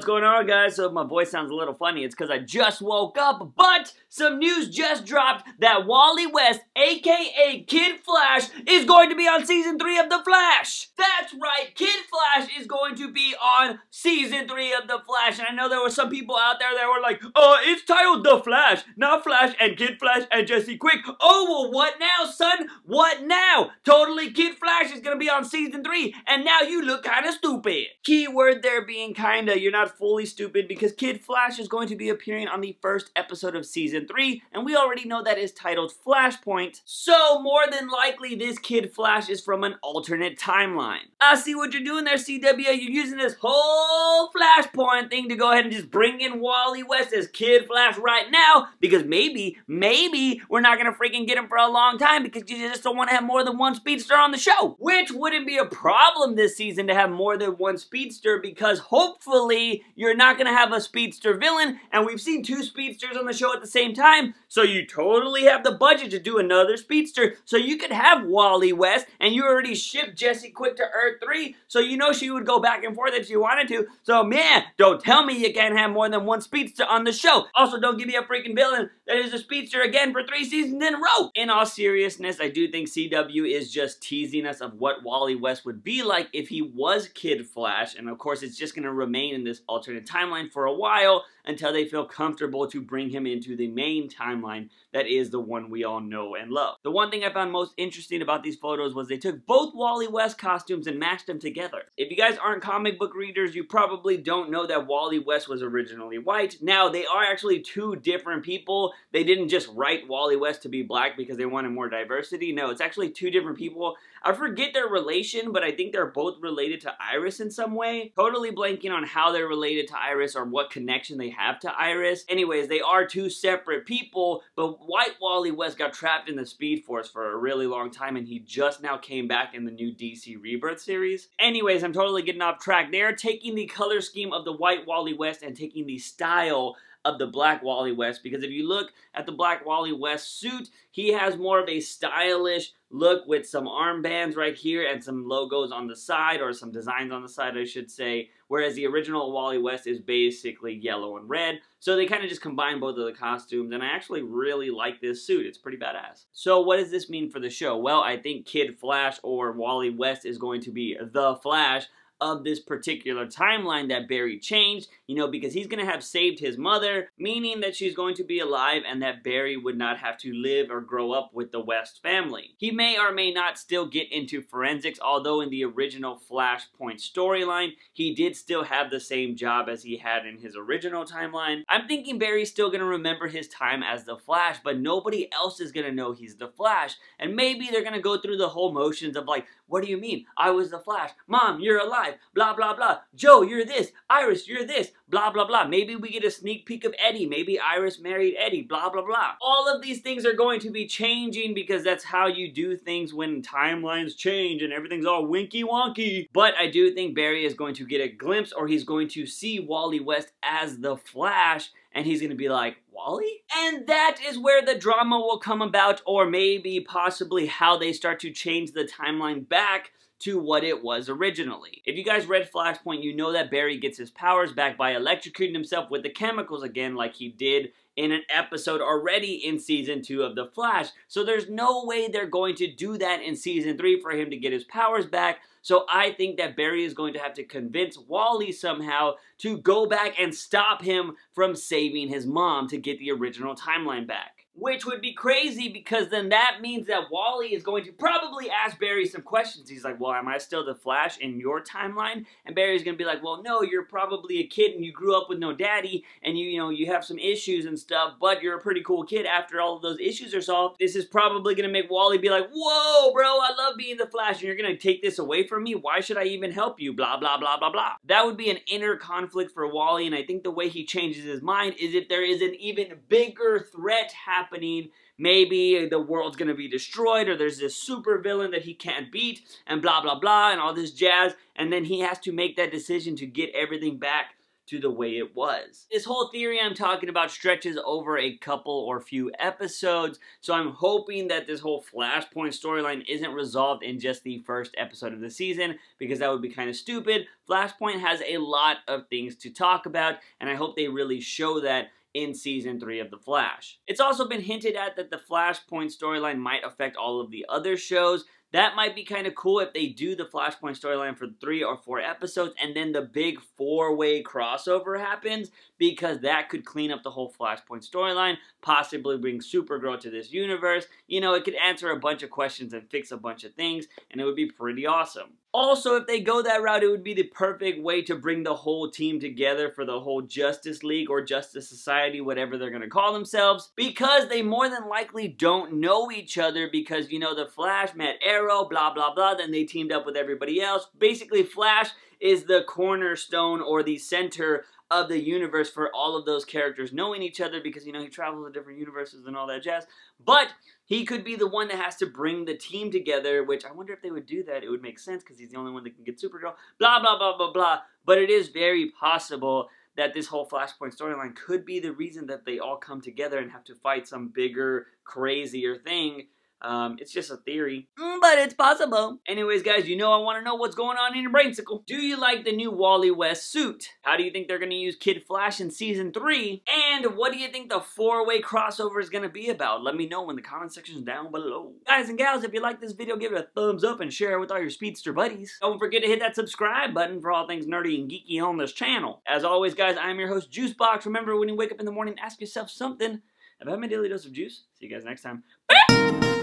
What's going on, guys? So if my voice sounds a little funny, it's because I just woke up, but some news just dropped that Wally West, aka Kid Flash, is going to be on Season 3 of The Flash! That's right, Kid Flash is going to be on Season 3 of The Flash, and I know there were some people out there that were like, it's titled The Flash, not Flash and Kid Flash and Jesse Quick. Oh, well, what now, son? What now? Totally, Kid Flash is gonna be on Season 3, and now you look kinda stupid. Keyword there being kinda, you're not fully stupid, because Kid Flash is going to be appearing on the first episode of Season 3, and we already know that is titled Flashpoint, so more than likely this Kid Flash is from an alternate timeline. I see what you're doing there, CW. You're using this whole Flashpoint thing to go ahead and just bring in Wally West as Kid Flash right now, because maybe we're not gonna freaking get him for a long time because you just don't want to have more than one speedster on the show, which wouldn't be a problem this season to have more than one speedster, because hopefully you're not gonna have a speedster villain, and we've seen two speedsters on the show at the same time, so you totally have the budget to do another speedster, so you could have Wally West, and you already shipped Jesse Quick to Earth 3, so you know she would go back and forth if she wanted to, so man, don't tell me you can't have more than one speedster on the show. Also, don't give me a freaking villain that is a speedster again for 3 seasons in a row. In all seriousness, I do think CW is just teasing us of what Wally West would be like if he was Kid Flash, and of course it's just going to remain in this alternate timeline for a while until they feel comfortable to bring him into the main timeline that is the one we all know and love. The one thing I found most interesting about these photos was they took both Wally West costumes and mashed them together. If you guys aren't comic book readers, you probably don't know that Wally West was originally white. Now, they are actually two different people. They didn't just write Wally West to be black because they wanted more diversity. No, it's actually two different people. I forget their relation, but I think they're both related to Iris in some way. Totally blanking on how they're related to Iris or what connection they have to Iris. Anyways, they are two separate people, but white Wally West got trapped in the Speed Force for a really long time, and he just now came back in the new DC Rebirth series. Anyways, I'm totally getting off track. They're taking the color scheme of the white Wally West and taking the style of the black Wally West, because if you look at the black Wally West suit, he has more of a stylish look with some armbands right here and some logos on the side, or some designs on the side, I should say, whereas the original Wally West is basically yellow and red. So they kind of just combine both of the costumes, and I actually really like this suit. It's pretty badass. So what does this mean for the show? Well, I think Kid Flash, or Wally West, is going to be the Flash of this particular timeline that Barry changed, you know, because he's going to have saved his mother, meaning that she's going to be alive and that Barry would not have to live or grow up with the West family. He may or may not still get into forensics, although in the original Flashpoint storyline, he did still have the same job as he had in his original timeline. I'm thinking Barry's still going to remember his time as the Flash, but nobody else is going to know he's the Flash, and maybe they're going to go through the whole motions of like, what do you mean? I was the Flash. Mom, you're alive. Blah, blah, blah. Joe, you're this. Iris, you're this. Blah, blah, blah. Maybe we get a sneak peek of Eddie. Maybe Iris married Eddie. Blah, blah, blah. All of these things are going to be changing because that's how you do things when timelines change and everything's all winky wonky. But I do think Barry is going to get a glimpse, or he's going to see Wally West as the Flash, and he's going to be like, Wally? And that is where the drama will come about, or maybe possibly how they start to change the timeline back to what it was originally. If you guys read Flashpoint, you know that Barry gets his powers back by electrocuting himself with the chemicals again, like he did in an episode already in Season 2 of The Flash. So there's no way they're going to do that in Season 3 for him to get his powers back. So I think that Barry is going to have to convince Wally somehow to go back and stop him from saving his mom to get the original timeline back. Which would be crazy, because then that means that Wally is going to probably ask Barry some questions. He's like, well, am I still the Flash in your timeline? And Barry's going to be like, well, no, you're probably a kid and you grew up with no daddy and you have some issues and stuff, but you're a pretty cool kid after all of those issues are solved. This is probably going to make Wally be like, whoa, bro, I love being the Flash and you're going to take this away from me? Why should I even help you? Blah, blah, blah, blah, blah. That would be an inner conflict for Wally, and I think the way he changes his mind is if there is an even bigger threat happening. Maybe the world's gonna be destroyed, or there's this super villain that he can't beat, and blah blah blah, and all this jazz, and then he has to make that decision to get everything back to the way it was. This whole theory I'm talking about stretches over a couple or few episodes, so I'm hoping that this whole Flashpoint storyline isn't resolved in just the first episode of the season, because that would be kind of stupid. Flashpoint has a lot of things to talk about, and I hope they really show that in Season 3 of The Flash. It's also been hinted at that the Flashpoint storyline might affect all of the other shows. That might be kind of cool if they do the Flashpoint storyline for 3 or 4 episodes and then the big 4-way crossover happens, because that could clean up the whole Flashpoint storyline, possibly bring Supergirl to this universe. You know, it could answer a bunch of questions and fix a bunch of things, and it would be pretty awesome. Also, if they go that route, it would be the perfect way to bring the whole team together for the whole Justice League or Justice Society, whatever they're going to call themselves, because they more than likely don't know each other, because, you know, the Flash met Arrow, blah, blah, blah, then they teamed up with everybody else. Basically, Flash is the cornerstone or the center of the universe for all of those characters knowing each other, because, you know, he travels to different universes and all that jazz. But he could be the one that has to bring the team together, which I wonder if they would do that. It would make sense because he's the only one that can get Supergirl, blah, blah, blah, blah, blah. But it is very possible that this whole Flashpoint storyline could be the reason that they all come together and have to fight some bigger, crazier thing. It's just a theory, but it's possible. Anyways, guys, you know I want to know what's going on in your brainsicle. Do you like the new Wally West suit? How do you think they're going to use Kid Flash in Season 3? And what do you think the 4-way crossover is going to be about? Let me know in the comment sections down below. Guys and gals, if you like this video, give it a thumbs up and share it with all your speedster buddies. Don't forget to hit that subscribe button for all things nerdy and geeky on this channel. As always, guys, I'm your host, JUICEbox. Remember, when you wake up in the morning, ask yourself something. I've had my daily dose of juice. See you guys next time. Bye!